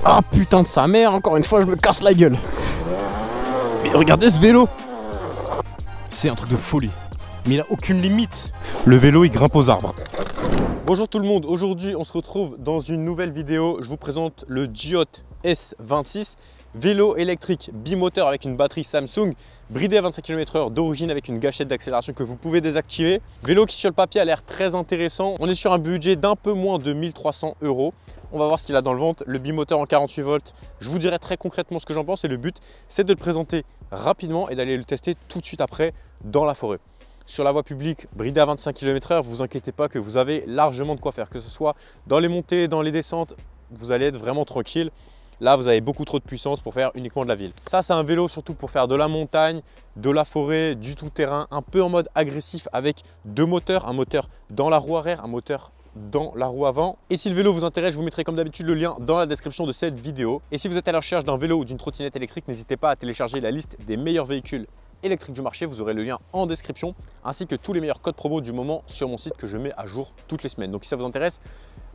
Ah putain de sa mère, encore une fois je me casse la gueule. Mais regardez ce vélo. C'est un truc de folie. Mais il a aucune limite. Le vélo il grimpe aux arbres. Bonjour tout le monde, aujourd'hui on se retrouve dans une nouvelle vidéo. Je vous présente le Giotte S26, vélo électrique bimoteur avec une batterie Samsung, bridé à 25 km/h d'origine avec une gâchette d'accélération que vous pouvez désactiver. Vélo qui sur le papier a l'air très intéressant. On est sur un budget d'un peu moins de 1300 €. On va voir ce qu'il a dans le ventre. Le bimoteur en 48 volts, je vous dirai très concrètement ce que j'en pense et le but c'est de le présenter rapidement et d'aller le tester tout de suite après dans la forêt. Sur la voie publique, bridé à 25 km/h, vous inquiétez pas que vous avez largement de quoi faire, que ce soit dans les montées, dans les descentes, vous allez être vraiment tranquille. Là, vous avez beaucoup trop de puissance pour faire uniquement de la ville. Ça, c'est un vélo surtout pour faire de la montagne, de la forêt, du tout-terrain, un peu en mode agressif avec deux moteurs, un moteur dans la roue arrière, un moteur dans la roue avant. Et si le vélo vous intéresse, je vous mettrai comme d'habitude le lien dans la description de cette vidéo. Et si vous êtes à la recherche d'un vélo ou d'une trottinette électrique, n'hésitez pas à télécharger la liste des meilleurs véhicules électrique du marché, vous aurez le lien en description ainsi que tous les meilleurs codes promo du moment sur mon site que je mets à jour toutes les semaines. Donc si ça vous intéresse,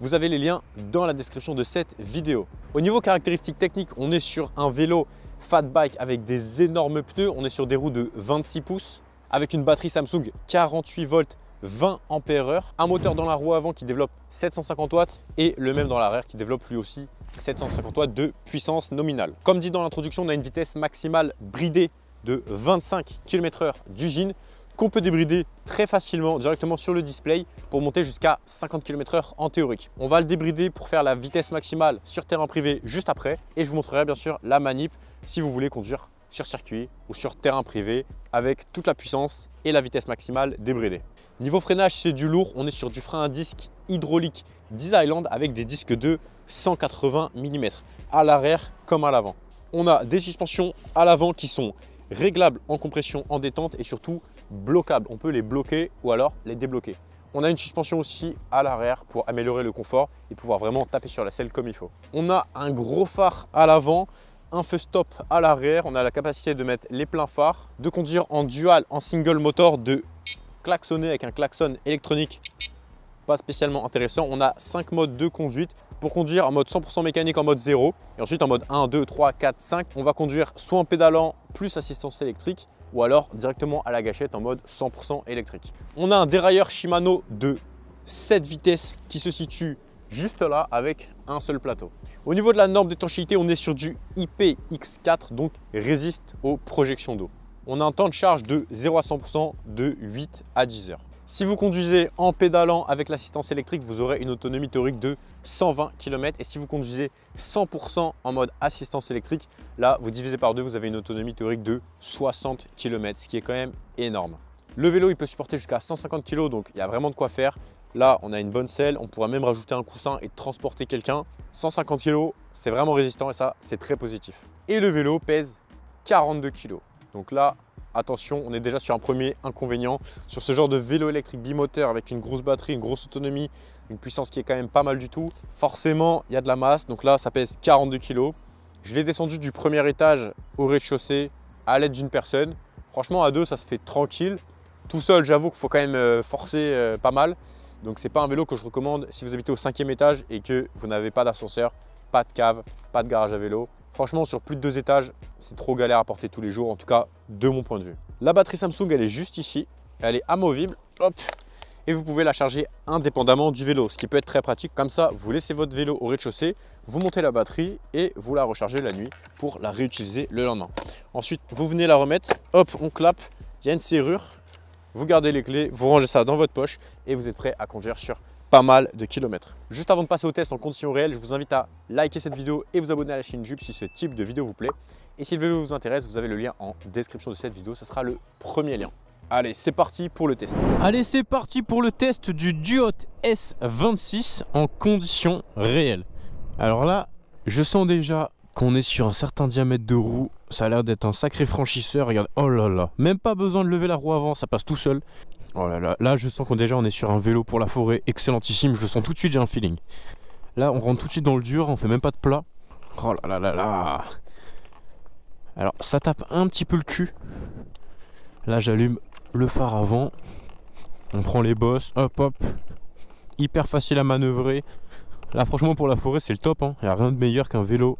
vous avez les liens dans la description de cette vidéo. Au niveau caractéristiques techniques, on est sur un vélo fat bike avec des énormes pneus, on est sur des roues de 26 pouces avec une batterie Samsung 48 volts 20 ampères-heure, un moteur dans la roue avant qui développe 750 watts et le même dans l'arrière qui développe lui aussi 750 watts de puissance nominale. Comme dit dans l'introduction, on a une vitesse maximale bridée de 25 km/h d'usine qu'on peut débrider très facilement directement sur le display pour monter jusqu'à 50 km/h en théorique. On va le débrider pour faire la vitesse maximale sur terrain privé juste après et je vous montrerai bien sûr la manip si vous voulez conduire sur circuit ou sur terrain privé avec toute la puissance et la vitesse maximale débridée. Niveau freinage, c'est du lourd, on est sur du frein à disque hydraulique d'Island avec des disques de 180 mm à l'arrière comme à l'avant. On a des suspensions à l'avant qui sont réglables en compression, en détente et surtout bloquables. On peut les bloquer ou alors les débloquer. On a une suspension aussi à l'arrière pour améliorer le confort et pouvoir vraiment taper sur la selle comme il faut. On a un gros phare à l'avant, un feu stop à l'arrière. On a la capacité de mettre les pleins phares, de conduire en dual, en single motor, de klaxonner avec un klaxon électronique pas spécialement intéressant. On a 5 modes de conduite. Pour conduire en mode 100% mécanique en mode 0 et ensuite en mode 1, 2, 3, 4, 5, on va conduire soit en pédalant plus assistance électrique ou alors directement à la gâchette en mode 100% électrique. On a un dérailleur Shimano de 7 vitesses qui se situe juste là avec un seul plateau. Au niveau de la norme d'étanchéité, on est sur du IPX4, donc résiste aux projections d'eau. On a un temps de charge de 0 à 100% de 8 à 10 heures. Si vous conduisez en pédalant avec l'assistance électrique, vous aurez une autonomie théorique de 120 km. Et si vous conduisez 100% en mode assistance électrique, là, vous divisez par deux, vous avez une autonomie théorique de 60 km, ce qui est quand même énorme. Le vélo, il peut supporter jusqu'à 150 kg, donc il y a vraiment de quoi faire. Là, on a une bonne selle, on pourra même rajouter un coussin et transporter quelqu'un. 150 kg, c'est vraiment résistant et ça, c'est très positif. Et le vélo pèse 42 kg. Donc là, attention, on est déjà sur un premier inconvénient. Sur ce genre de vélo électrique bimoteur avec une grosse batterie, une grosse autonomie, une puissance qui est quand même pas mal du tout. Forcément, il y a de la masse. Donc là, ça pèse 42 kg. Je l'ai descendu du premier étage au rez-de-chaussée à l'aide d'une personne. Franchement, à deux, ça se fait tranquille. Tout seul, j'avoue qu'il faut quand même forcer pas mal. Donc, ce n'est pas un vélo que je recommande si vous habitez au 5e étage et que vous n'avez pas d'ascenseur, pas de cave, pas de garage à vélo. Franchement, sur plus de 2 étages, c'est trop galère à porter tous les jours, en tout cas de mon point de vue. La batterie Samsung, elle est juste ici, elle est amovible, hop, et vous pouvez la charger indépendamment du vélo, ce qui peut être très pratique. Comme ça, vous laissez votre vélo au rez-de-chaussée, vous montez la batterie et vous la rechargez la nuit pour la réutiliser le lendemain. Ensuite, vous venez la remettre, hop, on clappe, il y a une serrure, vous gardez les clés, vous rangez ça dans votre poche et vous êtes prêt à conduire sur pas mal de kilomètres. Juste avant de passer au test en conditions réelles, je vous invite à liker cette vidéo et vous abonner à la chaîne YouTube si ce type de vidéo vous plaît. Et si le vélo vous intéresse, vous avez le lien en description de cette vidéo, ce sera le premier lien. Allez, c'est parti pour le test. Allez, c'est parti pour le test du Giotte S26 en conditions réelles. Alors là, je sens déjà qu'on est sur un certain diamètre de roue. Ça a l'air d'être un sacré franchisseur. Regarde, oh là là, même pas besoin de lever la roue avant, ça passe tout seul. Oh là là, là je sens qu'on déjà on est sur un vélo pour la forêt excellentissime, je le sens tout de suite, j'ai un feeling. Là on rentre tout de suite dans le dur, on fait même pas de plat. Oh là là là là. Alors ça tape un petit peu le cul. Là j'allume le phare avant. On prend les bosses, hop hop. Hyper facile à manœuvrer. Là franchement pour la forêt c'est le top, hein. Il n'y a rien de meilleur qu'un vélo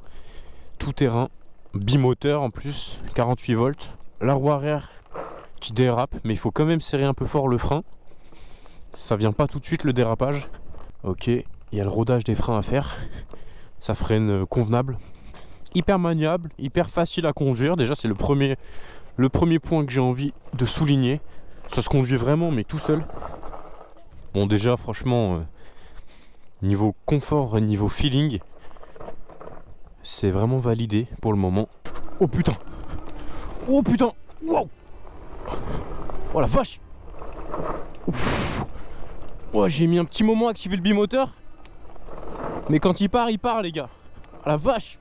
tout terrain, bimoteur en plus, 48 volts. La roue arrière qui dérape, mais il faut quand même serrer un peu fort le frein. Ça vient pas tout de suite le dérapage. Ok, il y a le rodage des freins à faire. Ça freine convenable. Hyper maniable, hyper facile à conduire. Déjà c'est le premier point que j'ai envie de souligner. Ça se conduit vraiment mais tout seul. Bon déjà franchement niveau confort et niveau feeling c'est vraiment validé pour le moment. Oh putain. Oh putain. Wow. Oh la vache. Oh, j'ai mis un petit moment à activer le bimoteur. Mais quand il part les gars. Oh la vache.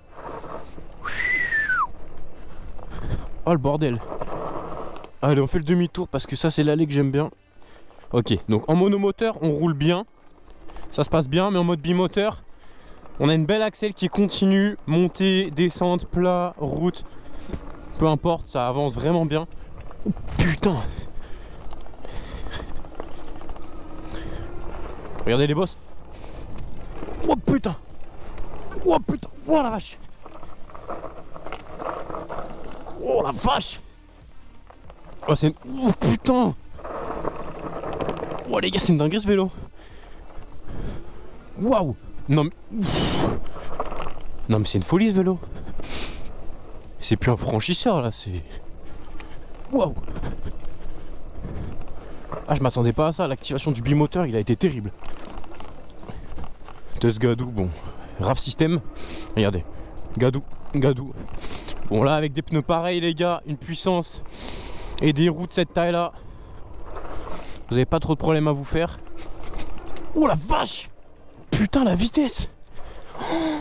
Oh le bordel. Allez on fait le demi-tour parce que ça c'est l'allée que j'aime bien. Ok donc en monomoteur on roule bien. Ça se passe bien mais en mode bimoteur on a une belle axelle qui est continue. Montée, descente, plat, route. Peu importe ça avance vraiment bien. Oh, putain. Regardez les bosses. Oh putain. Oh putain. Oh la vache. Oh la vache. Oh c'est... Oh putain. Oh les gars c'est une dinguerie ce vélo. Waouh. Non mais... Non mais c'est une folie ce vélo. C'est plus un franchisseur là, c'est... Waouh. Ah je m'attendais pas à ça, l'activation du bimoteur il a été terrible. De ce gadou, bon. RAV système. Regardez. Gadou. Bon là avec des pneus pareils les gars, une puissance et des roues de cette taille là, vous avez pas trop de problème à vous faire. Oh la vache. Putain la vitesse. Oh,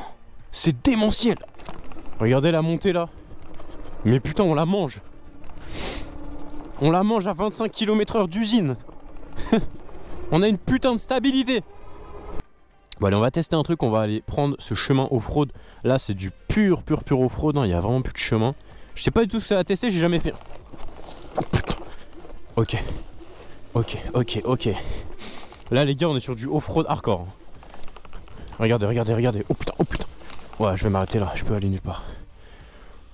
c'est démentiel. Regardez la montée là. Mais putain on la mange. On la mange à 25 km/h d'usine. On a une putain de stabilité. Bon allez on va tester un truc, on va aller prendre ce chemin off-road. Là c'est du pur off-road, hein. Il n'y a vraiment plus de chemin. Je sais pas du tout ce que ça va tester, j'ai jamais fait. Oh, putain. Ok. Là les gars on est sur du off-road hardcore. Regardez. Oh putain. Ouais je vais m'arrêter là, je peux aller nulle part.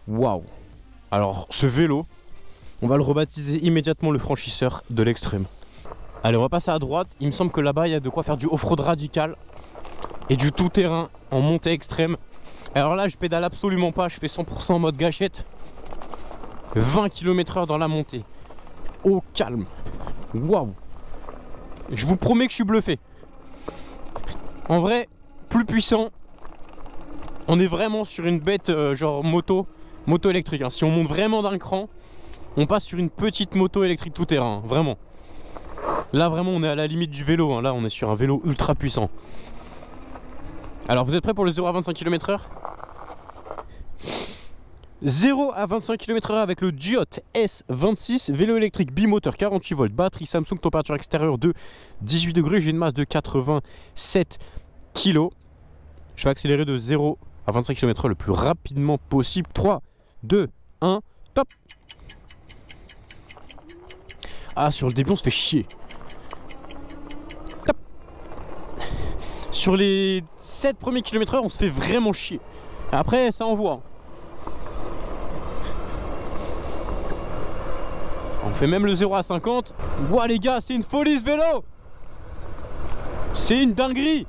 Waouh. Alors ce vélo, on va le rebaptiser immédiatement le franchisseur de l'extrême. Allez on va passer à droite, il me semble que là-bas il y a de quoi faire du off-road radical. Et du tout terrain en montée extrême. Alors là je pédale absolument pas, je fais 100% en mode gâchette. 20 km/h dans la montée. Au calme. Waouh. Je vous promets que je suis bluffé. En vrai, plus puissant. On est vraiment sur une bête genre moto électrique, hein. Si on monte vraiment d'un cran, on passe sur une petite moto électrique tout terrain, hein. Vraiment. Là vraiment on est à la limite du vélo, hein. Là on est sur un vélo ultra puissant. Alors vous êtes prêts pour le 0 à 25 km/h? 0 à 25 km/h avec le GIOT S26, vélo électrique bimoteur 48 volts, batterie Samsung, température extérieure de 18 degrés, j'ai une masse de 87 kg. Je vais accélérer de 0 à 25 km/h le plus rapidement possible. 3, 2, 1, top. Ah sur le début on se fait chier. Top. Sur les 7 premiers km/h on se fait vraiment chier. Après ça envoie. On fait même le 0 à 50. Ouah les gars c'est une folie ce vélo. C'est une dinguerie.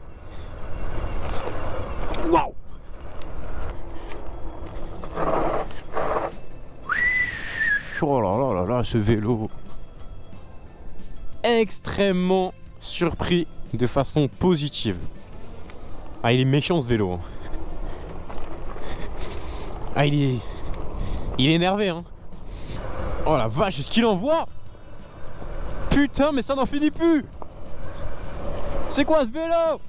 Waouh. Oh là là ce vélo. Extrêmement surpris de façon positive. Ah il est méchant ce vélo, hein. Ah il est énervé, hein. Oh la vache, est-ce qu'il envoie? Putain mais ça n'en finit plus. C'est quoi ce vélo?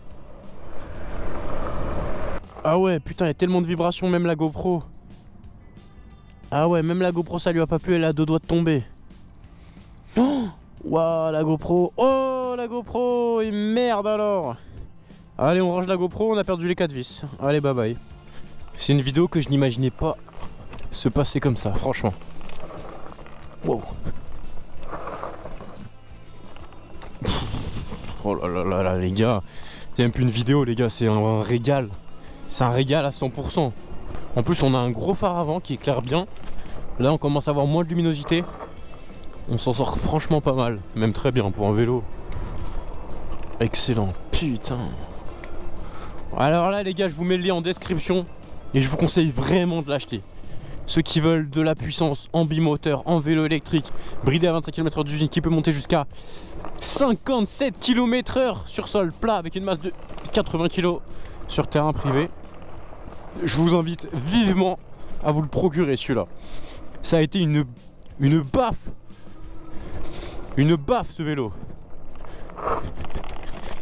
Ah ouais putain il y a tellement de vibrations, même la GoPro. Ah ouais même la GoPro ça lui a pas plu, elle a deux doigts de tomber. Oh waouh la GoPro. Oh la GoPro. Et merde alors. Allez on range la GoPro, on a perdu les 4 vis. Allez bye bye. C'est une vidéo que je n'imaginais pas se passer comme ça franchement. Wow. Oh là là là là les gars. C'est même plus une vidéo les gars, c'est un régal. C'est un régal à 100%. En plus on a un gros phare avant qui éclaire bien. Là on commence à avoir moins de luminosité. On s'en sort franchement pas mal, même très bien pour un vélo. Excellent, putain. Alors là les gars, je vous mets le lien en description et je vous conseille vraiment de l'acheter. Ceux qui veulent de la puissance en bimoteur, en vélo électrique, bridé à 25 km/h d'usine, qui peut monter jusqu'à 57 km/h sur sol plat avec une masse de 80 kg sur terrain privé, je vous invite vivement à vous le procurer celui-là. Ça a été une baffe. Une baffe ce vélo.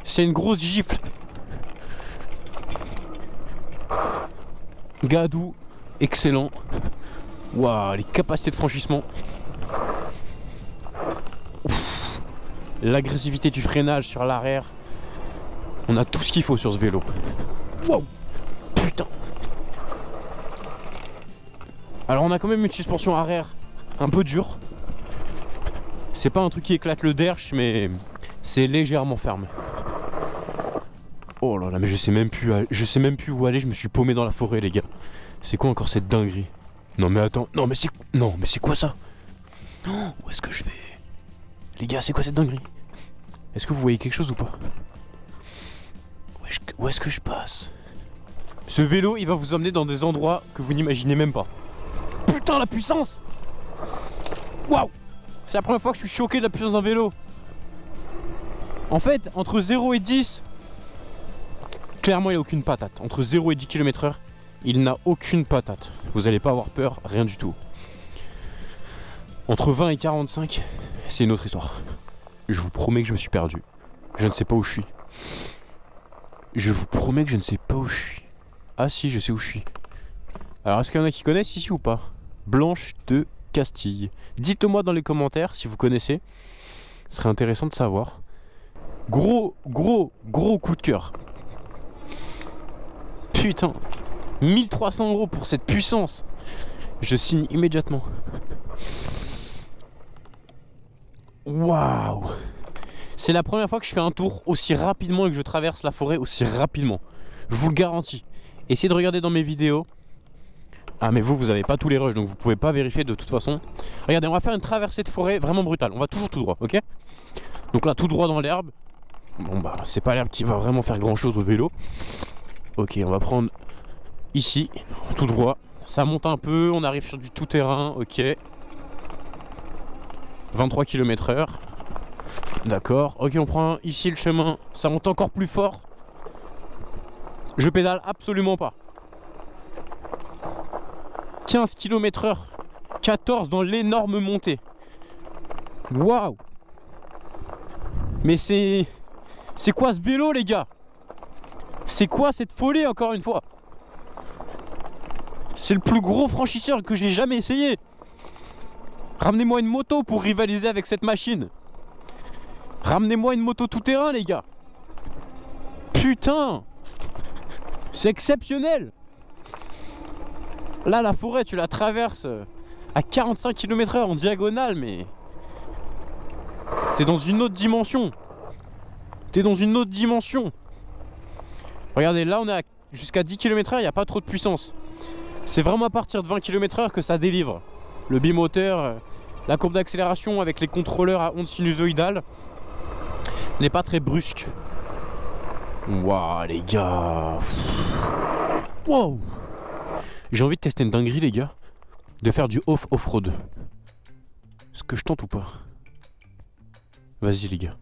C'est une grosse gifle. Gadou, excellent. Waouh, les capacités de franchissement. L'agressivité du freinage sur l'arrière. On a tout ce qu'il faut sur ce vélo. Waouh, putain. Alors on a quand même une suspension arrière un peu dure. C'est pas un truc qui éclate le derche, mais c'est légèrement ferme. Oh là là, mais je sais même plus où aller, je me suis paumé dans la forêt les gars. C'est quoi encore cette dinguerie? Non mais attends, non mais c'est quoi ça? Oh, où est-ce que je vais? Les gars, c'est quoi cette dinguerie? Est-ce que vous voyez quelque chose ou pas? Où est-ce que je passe? Ce vélo, il va vous emmener dans des endroits que vous n'imaginez même pas. Putain, la puissance! Waouh! C'est la première fois que je suis choqué de la puissance d'un vélo. En fait, entre 0 et 10, clairement il n'a aucune patate. Entre 0 et 10 km/h, il n'a aucune patate. Vous n'allez pas avoir peur, rien du tout. Entre 20 et 45, c'est une autre histoire. Je vous promets que je me suis perdu. Je ne sais pas où je suis. Je vous promets que je ne sais pas où je suis. Ah si, je sais où je suis. Alors est-ce qu'il y en a qui connaissent ici ou pas? Blanche de Castille. Dites-le moi dans les commentaires si vous connaissez. Ce serait intéressant de savoir. Gros coup de cœur. Putain, 1300 € pour cette puissance. Je signe immédiatement. Waouh. C'est la première fois que je fais un tour aussi rapidement et que je traverse la forêt aussi rapidement. Je vous le garantis. Essayez de regarder dans mes vidéos. Ah mais vous avez pas tous les rushs, donc vous pouvez pas vérifier de toute façon. Regardez, on va faire une traversée de forêt vraiment brutale. On va toujours tout droit, ok? Donc là, tout droit dans l'herbe. Bon bah, c'est pas l'herbe qui va vraiment faire grand chose au vélo. Ok, on va prendre ici, tout droit. Ça monte un peu, on arrive sur du tout terrain, ok. 23 km/h. D'accord, ok, on prend ici le chemin. Ça monte encore plus fort. Je pédale absolument pas. 15 km/h, 14 dans l'énorme montée. Waouh. Mais c'est quoi ce vélo les gars? C'est quoi cette folie encore une fois? C'est le plus gros franchisseur que j'ai jamais essayé. Ramenez-moi une moto pour rivaliser avec cette machine. Ramenez-moi une moto tout terrain les gars. Putain, c'est exceptionnel. Là la forêt tu la traverses à 45 km/h en diagonale, mais t'es dans une autre dimension. T'es dans une autre dimension. Regardez, là on est jusqu'à 10 km/h, il n'y a pas trop de puissance. C'est vraiment à partir de 20 km/h que ça délivre. Le bimoteur, la courbe d'accélération avec les contrôleurs à ondes sinusoïdales n'est pas très brusque. Waouh les gars. Waouh. J'ai envie de tester une dinguerie les gars. De faire du off-road. Est-ce que je tente ou pas? Vas-y les gars.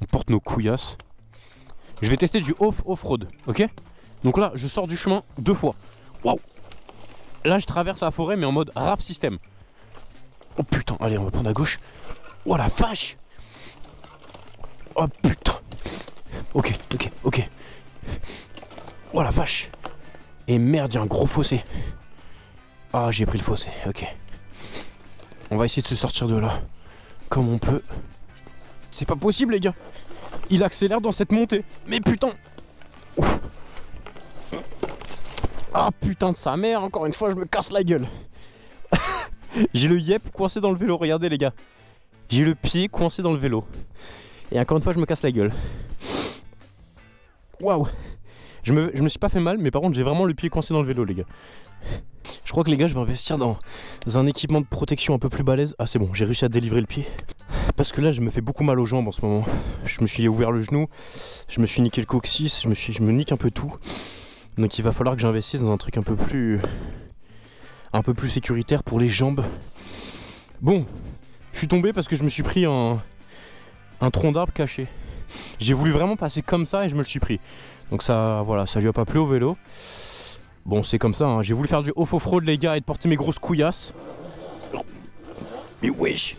On porte nos couillasses. Je vais tester du off-road, ok? Donc là, je sors du chemin 2 fois. Waouh. Là, je traverse la forêt, mais en mode RAF système. Oh putain, allez, on va prendre à gauche. Oh la vache. Oh putain. Ok. Oh la vache. Et merde, il y a un gros fossé. Ah, j'ai pris le fossé, ok. On va essayer de se sortir de là comme on peut. C'est pas possible les gars. Il accélère dans cette montée. Mais putain. Ouf. Ah putain de sa mère, encore une fois je me casse la gueule. J'ai le yep coincé dans le vélo, regardez les gars. J'ai le pied coincé dans le vélo. Et encore une fois je me casse la gueule. Waouh. Je me suis pas fait mal, mais par contre j'ai vraiment le pied coincé dans le vélo les gars. Je crois que les gars je vais investir dans un équipement de protection un peu plus balèze. Ah c'est bon, j'ai réussi à délivrer le pied. Parce que là je me fais beaucoup mal aux jambes en ce moment. Je me suis ouvert le genou, je me suis niqué le coccyx, je me nique un peu tout. Donc il va falloir que j'investisse dans un truc un peu plus sécuritaire pour les jambes. Bon, je suis tombé parce que je me suis pris un tronc d'arbre caché. J'ai voulu vraiment passer comme ça et je me le suis pris. Donc ça, voilà, ça lui a pas plu au vélo. Bon, c'est comme ça, hein. J'ai voulu faire du off-road les gars et de porter mes grosses couillasses. Mais wesh.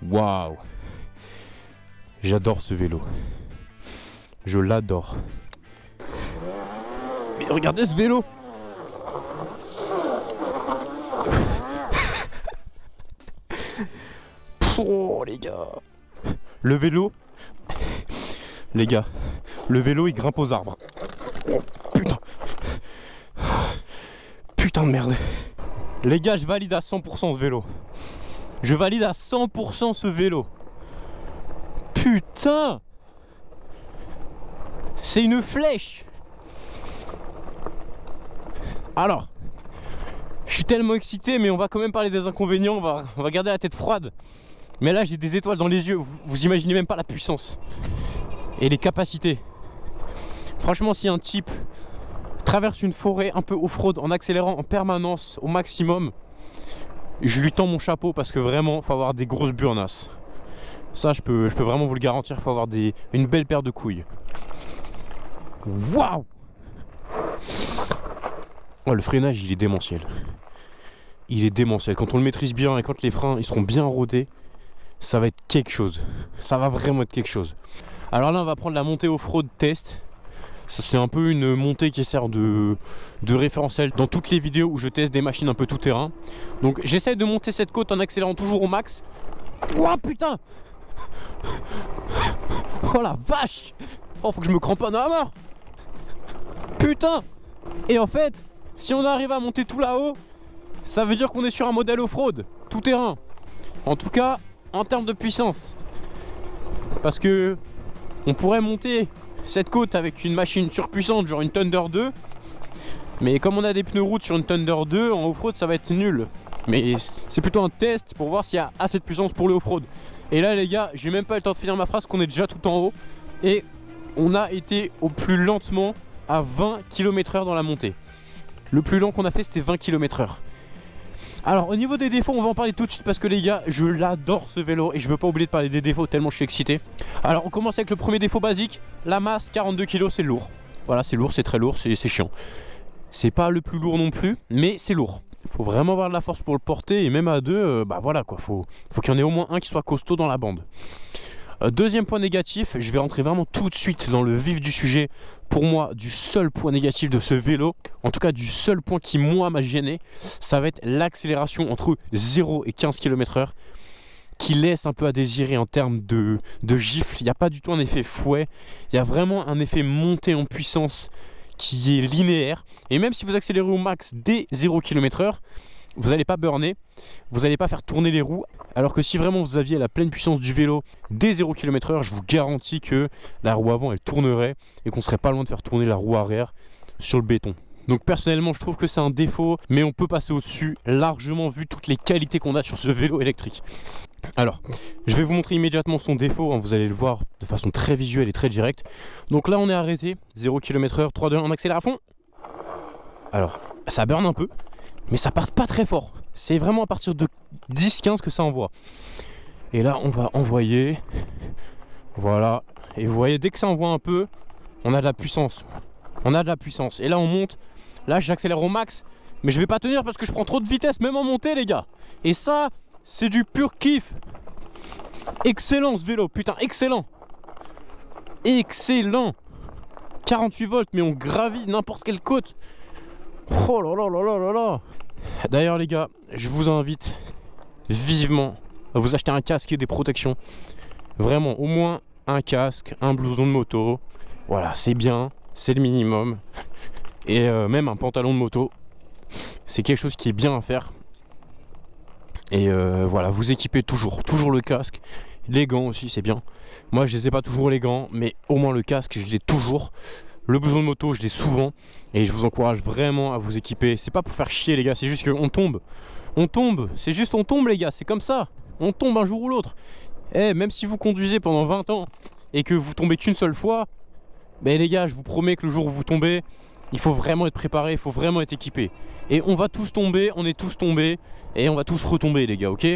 Waouh. J'adore ce vélo. Je l'adore. Mais regardez ce vélo. Oh les gars. Le vélo. Les gars, le vélo il grimpe aux arbres. Oh putain. Putain de merde. Les gars, je valide à 100% ce vélo. Je valide à 100% ce vélo. Putain. C'est une flèche. Alors, je suis tellement excité, mais on va quand même parler des inconvénients. On va garder la tête froide. Mais là, j'ai des étoiles dans les yeux. Vous imaginez même pas la puissance et les capacités. Franchement, si un type traverse une forêt un peu off-road en accélérant en permanence au maximum, je lui tends mon chapeau parce que vraiment, faut avoir des grosses burnasses. Ça, je peux vraiment vous le garantir. Faut avoir une belle paire de couilles. Waouh! Oh, le freinage il est démentiel. Il est démentiel. Quand on le maîtrise bien et quand les freins ils seront bien rodés, ça va être quelque chose. Ça va vraiment être quelque chose. Alors là on va prendre la montée off-road test. C'est un peu une montée qui sert de référentiel dans toutes les vidéos où je teste des machines un peu tout terrain. Donc j'essaie de monter cette côte en accélérant toujours au max. Oh putain! Oh la vache! Oh faut que je me cramponne à mort! Putain! Et en fait, si on arrive à monter tout là-haut, ça veut dire qu'on est sur un modèle off-road, tout terrain. En tout cas, en termes de puissance. Parce que on pourrait monter cette côte avec une machine surpuissante, genre une Thunder 2. Mais comme on a des pneus route sur une Thunder 2, en off-road ça va être nul. Mais c'est plutôt un test pour voir s'il y a assez de puissance pour le off-road. Et là les gars, j'ai même pas eu le temps de finir ma phrase qu'on est déjà tout en haut. Et on a été au plus lentement à 20 km/h dans la montée. Le plus lent qu'on a fait c'était 20 km/h. Alors au niveau des défauts on va en parler tout de suite parce que les gars je l'adore ce vélo et je veux pas oublier de parler des défauts tellement je suis excité. Alors on commence avec le premier défaut basique, la masse 42 kg c'est lourd. Voilà c'est lourd, c'est très lourd, c'est chiant. C'est pas le plus lourd non plus mais c'est lourd. Faut vraiment avoir de la force pour le porter et même à deux bah voilà quoi, faut qu'il y en ait au moins un qui soit costaud dans la bande. Deuxième point négatif, je vais rentrer vraiment tout de suite dans le vif du sujet. Pour moi, du seul point négatif de ce vélo, en tout cas du seul point qui moi m'a gêné, ça va être l'accélération entre 0 et 15 km/h qui laisse un peu à désirer en termes de gifle. Il n'y a pas du tout un effet fouet, il y a vraiment un effet montée en puissance qui est linéaire. Et même si vous accélérez au max dès 0 km/h, vous n'allez pas burner, vous n'allez pas faire tourner les roues. Alors que si vraiment vous aviez la pleine puissance du vélo dès 0 km/h, je vous garantis que la roue avant elle tournerait et qu'on serait pas loin de faire tourner la roue arrière sur le béton. Donc personnellement je trouve que c'est un défaut, mais on peut passer au-dessus largement vu toutes les qualités qu'on a sur ce vélo électrique. Alors je vais vous montrer immédiatement son défaut, hein, vous allez le voir de façon très visuelle et très directe. Donc là on est arrêté, 0 km/h, 3, 2, 1, on accélère à fond. Alors ça burn un peu, mais ça part pas très fort. C'est vraiment à partir de 10-15 que ça envoie. Et là on va envoyer. Voilà. Et vous voyez dès que ça envoie un peu, on a de la puissance. On a de la puissance. Et là on monte. Là j'accélère au max. Mais je vais pas tenir parce que je prends trop de vitesse même en montée les gars. Et ça c'est du pur kiff. Excellent ce vélo. Putain excellent. Excellent. 48 volts mais on gravit n'importe quelle côte. Oh là là là là là là. D'ailleurs les gars, je vous invite vivement à vous acheter un casque et des protections. Vraiment, au moins un casque, un blouson de moto. Voilà, c'est bien, c'est le minimum. Et même un pantalon de moto. C'est quelque chose qui est bien à faire. Et voilà, vous équipez toujours le casque Les gants aussi, c'est bien. Moi, je les ai pas toujours les gants, mais au moins le casque, je l'ai toujours. Le blouson de moto, je l'ai souvent. Et je vous encourage vraiment à vous équiper. C'est pas pour faire chier, les gars, c'est juste qu'on tombe. On tombe, c'est juste on tombe, les gars, c'est comme ça. On tombe un jour ou l'autre. Eh, même si vous conduisez pendant 20 ans et que vous tombez qu'une seule fois, ben les gars, je vous promets que le jour où vous tombez, il faut vraiment être préparé, il faut vraiment être équipé. Et on va tous tomber, on est tous tombés, et on va tous retomber, les gars, ok?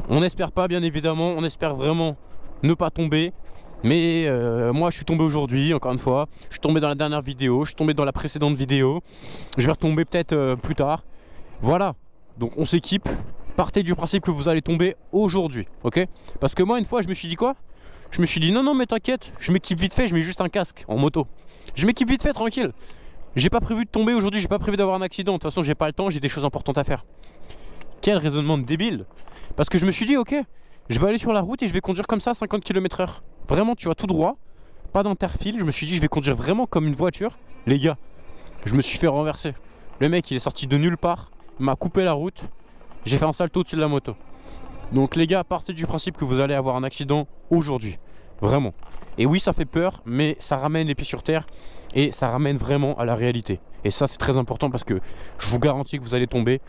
On n'espère pas, bien évidemment, on espère vraiment ne pas tomber. Mais moi, je suis tombé aujourd'hui, encore une fois. Je suis tombé dans la dernière vidéo, je suis tombé dans la précédente vidéo. Je vais retomber peut-être plus tard. Voilà, donc on s'équipe. Partez du principe que vous allez tomber aujourd'hui, ok? Parce que moi, une fois, je me suis dit quoi? Je me suis dit non, non, mais t'inquiète, je m'équipe vite fait, je mets juste un casque en moto. Je m'équipe vite fait, tranquille. J'ai pas prévu de tomber aujourd'hui, j'ai pas prévu d'avoir un accident. De toute façon, j'ai pas le temps, j'ai des choses importantes à faire. Quel raisonnement de débile! Parce que je me suis dit, ok, je vais aller sur la route et je vais conduire comme ça à 50 km/h. Vraiment, tu vois, tout droit, pas d'interfile. Je me suis dit, je vais conduire vraiment comme une voiture. Les gars, je me suis fait renverser. Le mec, il est sorti de nulle part, il m'a coupé la route. J'ai fait un salto au-dessus de la moto. Donc les gars, partez du principe que vous allez avoir un accident aujourd'hui. Vraiment. Et oui, ça fait peur, mais ça ramène les pieds sur terre. Et ça ramène vraiment à la réalité. Et ça, c'est très important parce que je vous garantis que vous allez tomber.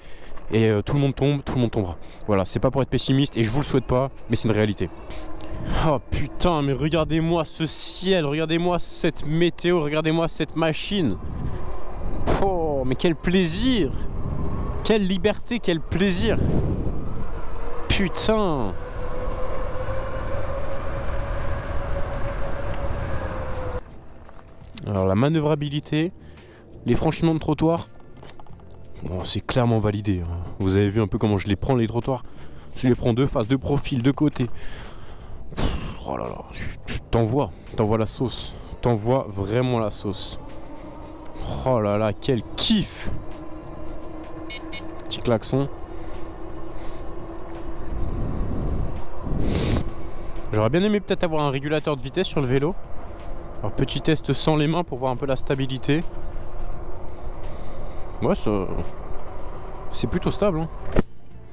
Et tout le monde tombe, tout le monde tombera. Voilà, c'est pas pour être pessimiste et je vous le souhaite pas, mais c'est une réalité. Oh putain, mais regardez-moi ce ciel, regardez-moi cette météo, regardez-moi cette machine. Oh, mais quel plaisir! Quelle liberté, quel plaisir! Putain! Alors la manœuvrabilité, les franchiments de trottoir, bon, c'est clairement validé. Hein. Vous avez vu un peu comment je les prends les trottoirs. Je les prends de face, de profil, de côté. Oh là là, t'envoies la sauce. T'envoies vraiment la sauce. Oh là là, quel kiff! Petit klaxon. J'aurais bien aimé peut-être avoir un régulateur de vitesse sur le vélo. Alors petit test sans les mains pour voir un peu la stabilité. Ouais, ça... c'est plutôt stable hein.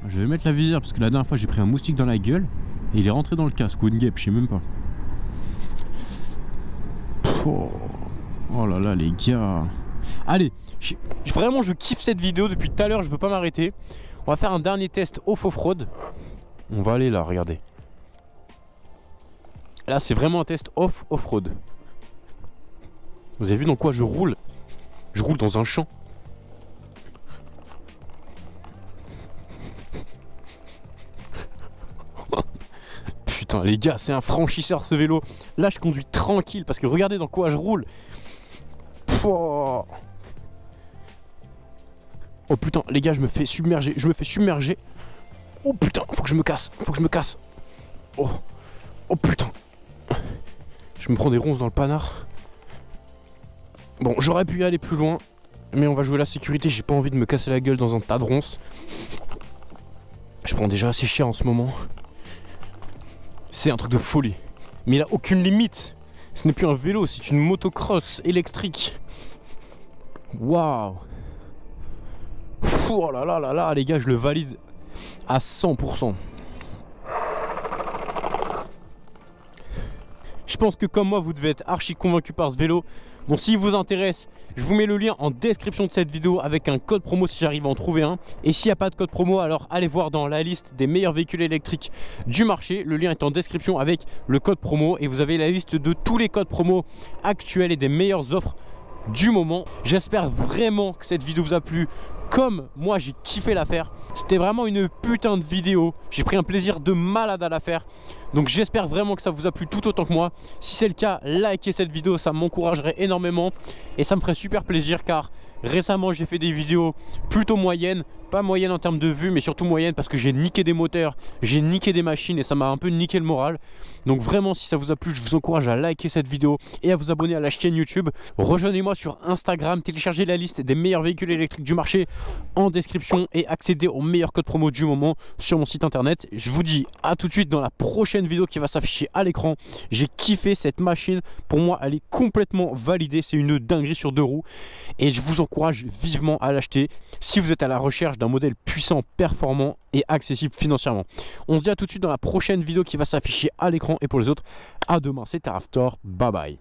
Je vais mettre la visière parce que la dernière fois j'ai pris un moustique dans la gueule et il est rentré dans le casque ou une guêpe, je sais même pas. Oh là là les gars. Allez, vraiment je kiffe cette vidéo depuis tout à l'heure, je veux pas m'arrêter. On va faire un dernier test off-road. On va aller là, regardez. Là c'est vraiment un test off-road. Vous avez vu dans quoi je roule? Je roule dans un champ. Putain les gars, c'est un franchisseur ce vélo. Là je conduis tranquille parce que regardez dans quoi je roule. Oh putain les gars, je me fais submerger. Oh putain, faut que je me casse, Oh putain. Je me prends des ronces dans le panard. Bon, j'aurais pu y aller plus loin, mais on va jouer la sécurité, j'ai pas envie de me casser la gueule dans un tas de ronces. Je prends déjà assez cher en ce moment. C'est un truc de folie. Mais il a aucune limite. Ce n'est plus un vélo, c'est une motocross électrique. Waouh. Oh là là là là, les gars, je le valide à 100%. Je pense que comme moi, vous devez être archi convaincu par ce vélo. Bon, s'il vous intéresse, je vous mets le lien en description de cette vidéo avec un code promo si j'arrive à en trouver un. Et s'il n'y a pas de code promo, alors allez voir dans la liste des meilleurs véhicules électriques du marché. Le lien est en description avec le code promo et vous avez la liste de tous les codes promo actuels et des meilleures offres du moment. J'espère vraiment que cette vidéo vous a plu. Comme moi j'ai kiffé la faire. C'était vraiment une putain de vidéo. J'ai pris un plaisir de malade à la faire. Donc j'espère vraiment que ça vous a plu tout autant que moi. Si c'est le cas, likez cette vidéo, ça m'encouragerait énormément. Et ça me ferait super plaisir car récemment j'ai fait des vidéos plutôt moyennes. Pas moyennes en termes de vues, mais surtout moyennes parce que j'ai niqué des moteurs, j'ai niqué des machines et ça m'a un peu niqué le moral. Donc vraiment, si ça vous a plu, je vous encourage à liker cette vidéo et à vous abonner à la chaîne YouTube. Rejoignez-moi sur Instagram, téléchargez la liste des meilleurs véhicules électriques du marché en description et accéder au meilleur code promo du moment sur mon site internet. Je vous dis à tout de suite dans la prochaine vidéo qui va s'afficher à l'écran. J'ai kiffé cette machine, pour moi elle est complètement validée, c'est une dinguerie sur 2 roues et je vous encourage vivement à l'acheter si vous êtes à la recherche d'un modèle puissant, performant et accessible financièrement. On se dit à tout de suite dans la prochaine vidéo qui va s'afficher à l'écran et pour les autres, à demain, c'était Raptor, bye bye.